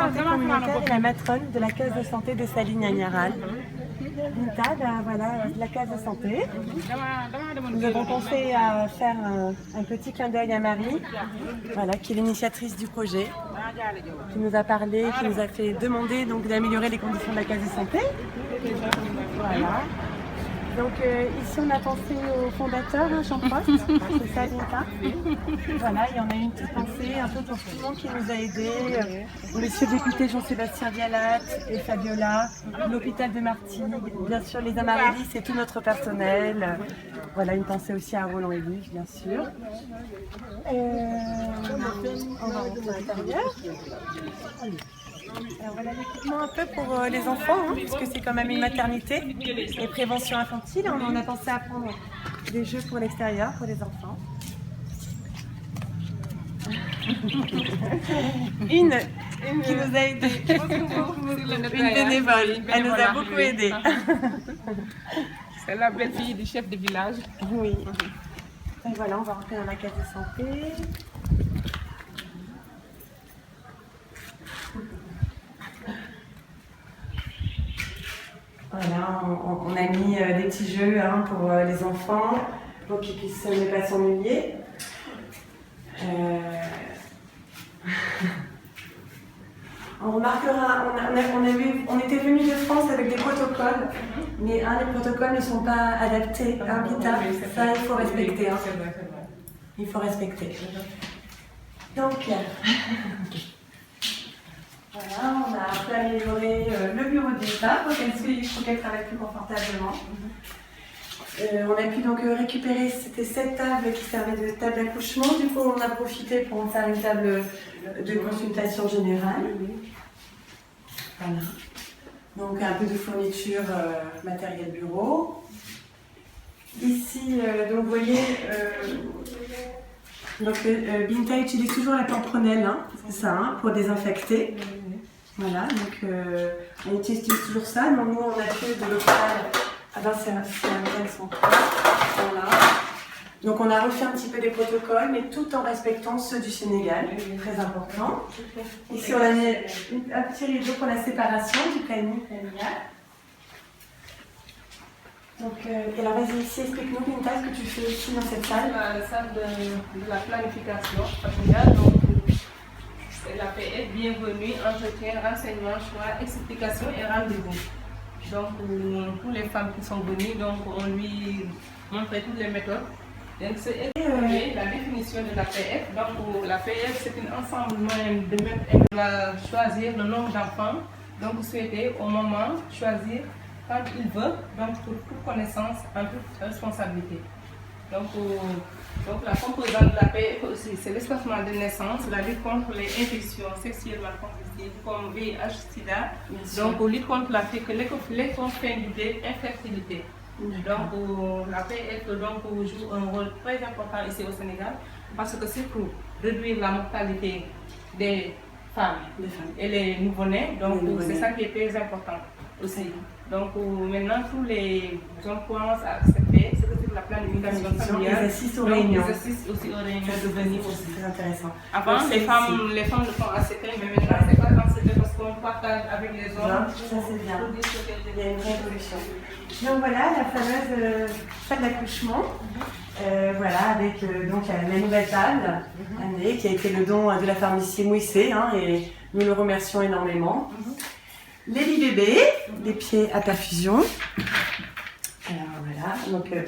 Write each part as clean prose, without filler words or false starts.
santé communautaire et la matrone de la case de santé de Saline-Agnaral. Binta, voilà, la case de santé. Nous avons pensé à faire un petit clin d'œil à Marie, voilà, qui est l'initiatrice du projet, qui nous a parlé, qui nous a fait demander d'améliorer les conditions de la case de santé. Voilà. Donc ici on a pensé au fondateur, Jean Prost, c'est ça Binta. Voilà, il y en a une petite pensée un peu pour tout le monde qui nous a aidés. Monsieur le député Jean-Sébastien Vialat et Fabiola, l'hôpital de Martigues, bien sûr les Amarellis et tout notre personnel. Voilà, une pensée aussi à Roland Éluge, bien sûr. On va rentrer à l'intérieur. Alors voilà l'équipement un peu pour les enfants, hein, puisque c'est quand même une maternité et prévention infantile. On en a pensé à prendre des jeux pour l'extérieur, pour les enfants. Une qui nous a aidé, une bénévole, elle nous a beaucoup aidé. C'est la belle-fille du chef de village. Oui. Et voilà, on va rentrer dans la case de santé. Voilà, on a mis des petits jeux pour les enfants, pour qu'ils puissent ne pas s'ennuyer. On remarquera, on était venus de France avec des protocoles, mais les protocoles ne sont pas adaptés à Binta. Ça, il faut respecter. Il faut respecter. Donc, voilà, on a un peu amélioré le bureau de Binta pour qu'elle travaille plus confortablement. On a pu donc récupérer, c'était cette table qui servait de table d'accouchement. Du coup, on a profité pour en faire une table de consultation générale. Voilà. Donc, un peu de fourniture matériel bureau. Ici, donc vous voyez, Binta utilise toujours la tamponnelle, c'est ça, pour désinfecter. Voilà, donc on utilise toujours ça. Donc, nous, on a fait de l'hôpital. Ah ben c'est un modèle central. Voilà. Donc on a refait un petit peu des protocoles, mais tout en respectant ceux du Sénégal, très important. Ici on a mis un petit rideau pour la séparation du planning familial. Donc, et alors vas-y ici, explique-nous Binta, ce que tu fais ici dans cette salle. La salle de la planification familiale, donc c'est la PF, bienvenue, entretien, renseignement, choix, explication et rendez-vous. Donc pour les femmes qui sont venues, donc on lui montrait toutes les méthodes. Donc c'est la définition de la PF. Donc la PF c'est un ensemble moyen de mettre. Elle va choisir le nombre d'enfants, donc souhaiter au moment choisir quand il veut, donc pour toute connaissance, en toute responsabilité. Donc la composante de la PF aussi, c'est l'espacement de naissance, la lutte contre les infections sexuellement transmissibles comme VIH, SIDA, donc lutte contre les consanguinités, infertilité. Donc la PF joue un rôle très important ici au Sénégal parce que c'est pour réduire la mortalité des femmes et les nouveau-nés, donc c'est ça qui est très important aussi. Donc maintenant tous les hommes commencent à accepter la planification familiale. Ils assistent aux réunions. Ils assistent aussi aux réunions de venir aussi. C'est intéressant. Avant, les femmes le font à secret, mais maintenant c'est pas dans secret parce qu'on partage avec les hommes. Ça c'est bien. Il y a une vraie évolution. Donc voilà la fameuse salle d'accouchement. Voilà, avec donc la nouvelle table qui a été le don de la pharmacie Mouissé, et nous le remercions énormément. Les lits bébés, les pieds à perfusion. Alors voilà, donc les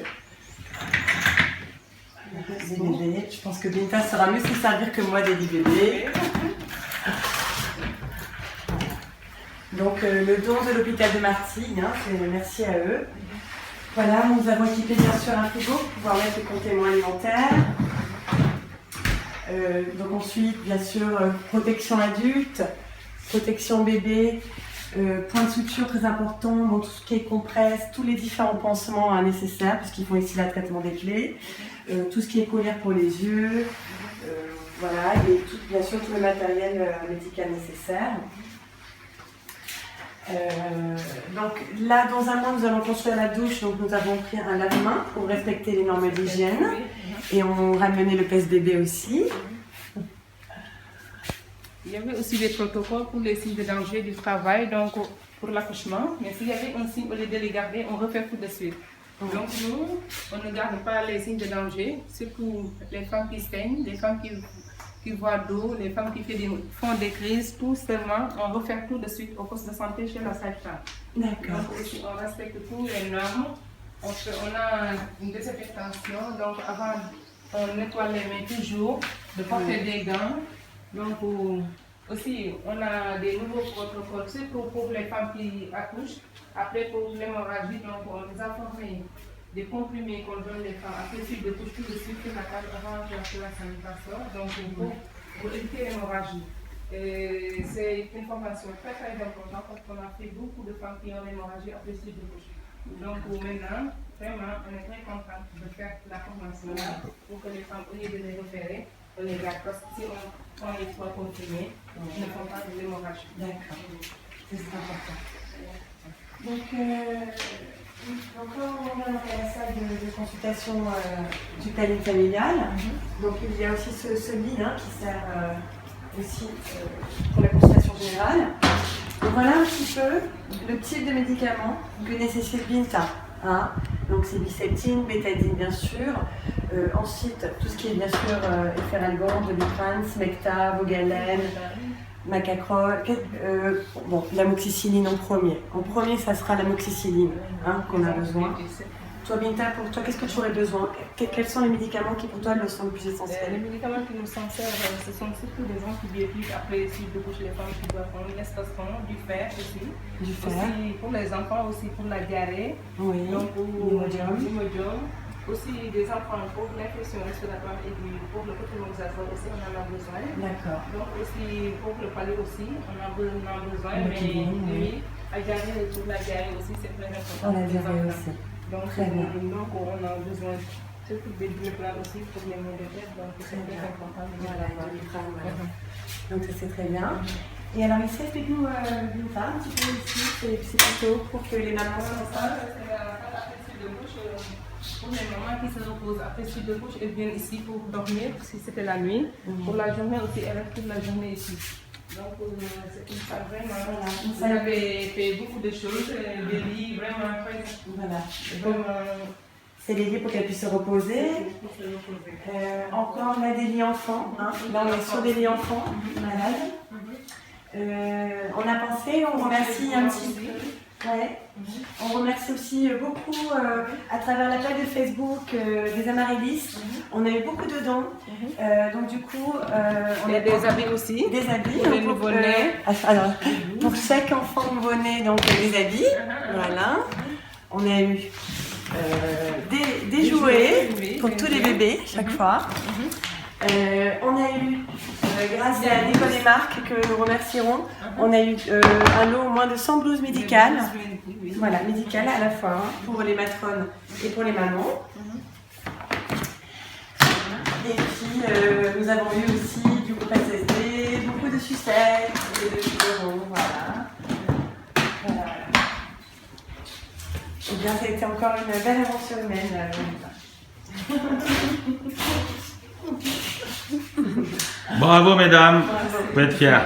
bébés. Je pense que Binta saura mieux se servir que moi des lits bébés. Donc le don de l'hôpital de Martigues, merci à eux. Voilà, nous avons équipé bien sûr un frigo pour pouvoir mettre les compléments alimentaires. Donc ensuite, bien sûr, protection adulte, protection bébé, point de suture très important, tout ce qui est compresse, tous les différents pansements nécessaires, puisqu'ils font ici le traitement des plaies, tout ce qui est collière pour les yeux, voilà, et bien sûr tout le matériel médical nécessaire. Donc là, dans un mois, nous allons construire la douche, donc nous avons pris un lave-main pour respecter les normes d'hygiène et on ramené le pèse-bébé aussi. Il y avait aussi des protocoles pour les signes de danger du travail, donc pour l'accouchement. Mais s'il y avait un signe, au lieu de les garder, on refait tout de suite. Donc nous, on ne garde pas les signes de danger, surtout les femmes qui saignent, les femmes qui voient d'eau, les femmes qui font des crises, tout seulement, on refait tout de suite au poste de santé chez la sage-femme. D'accord. Donc aussi, on respecte toutes les normes. On a une désinfectation, donc avant, on nettoie les mains toujours, de porter des gants. Donc aussi, on a des nouveaux protocoles, surtout pour les femmes qui accouchent. Après, pour l'hémorragie, donc on les a formés des comprimés qu'on donne les femmes après suite de couche tout de suite sur la table avant de la sanitation, donc pour éviter l'hémorragie. C'est une formation très très importante parce qu'on a fait beaucoup de femmes qui ont l'hémorragie après suite de couche. Donc maintenant, vraiment, on est très content de faire la formation là pour que les femmes, au lieu de les repérer, on les garde parce que si on prend les trois comprimés, on ne font pas de l'hémorragie. D'accord, c'est important. Donc là, on est à la salle de consultation du planning familial. Donc il y a aussi ce lit qui sert aussi pour la consultation générale. Donc voilà un petit peu le type de médicaments que nécessite Binta. Donc c'est biceptine, bétadine bien sûr. Ensuite tout ce qui est bien sûr efferalgan, doliprane, smecta, vogalène, Macacrol, l'amoxicilline en premier. En premier, ça sera l'amoxicilline qu'on a besoin. Toi, Binta, pour toi, qu'est-ce que tu aurais besoin? Quels sont les médicaments qui, pour toi, le sont le plus essentiels? Les médicaments qui nous sont servent, ce sont surtout des antibiotiques après suite de couche, les femmes qui doivent prendre l'estastron, du fer aussi. Du fer. Aussi pour les enfants, aussi pour la diarrhée. Oui. Donc, l'imodium. Aussi des enfants pour l'infection respiratoire aiguë, pour le cotronazole aussi, on en a besoin. D'accord. Donc aussi pour le palais aussi, on en a besoin. Mais oui. la diarrhée, pour la diarrhée aussi, c'est très important. On a diarrhée aussi. Donc, très bien. Donc on a besoin surtout des plats aussi pour les maux de tête, donc c'est très important. Voilà, donc ça c'est très bien. Et alors ici, explique-nous Binta, un petit peu ici, c'est plutôt pour que les mamans soient ça. C'est la salle après suite de bouche. Pour les mamans qui se reposent après suite de couche, elles viennent ici pour dormir, si c'était la nuit. Pour la journée aussi, elles restent toute la journée ici. Donc c'est une salle vraiment, vous avez fait beaucoup de choses, des lits vraiment très... Voilà. C'est les lits pour qu'elles puissent se reposer. Encore, on a des lits enfants. Là, on est sur des lits enfants malades. On a pensé, on remercie un petit peu. Ouais. On remercie aussi beaucoup à travers la page de Facebook des Amaryllis. On a eu beaucoup de dons. Donc du coup, on a des habits aussi. Des habits. Pour les nouveau-nés. Alors, pour chaque enfant nouveau-né, donc des habits. Voilà. On a eu des jouets pour tous les bébés chaque fois. On a eu, grâce à Nicole et Marc, que nous remercierons, on a eu un lot au moins de 100 blouses médicales. Voilà, médicales à la fois, pour les matrones et pour les mamans. Et puis, nous avons eu aussi du groupe SSD, beaucoup de sucettes et de biberons, voilà. Et bien, ça a été encore une belle aventure humaine. Bravo mesdames, vous êtes fiers.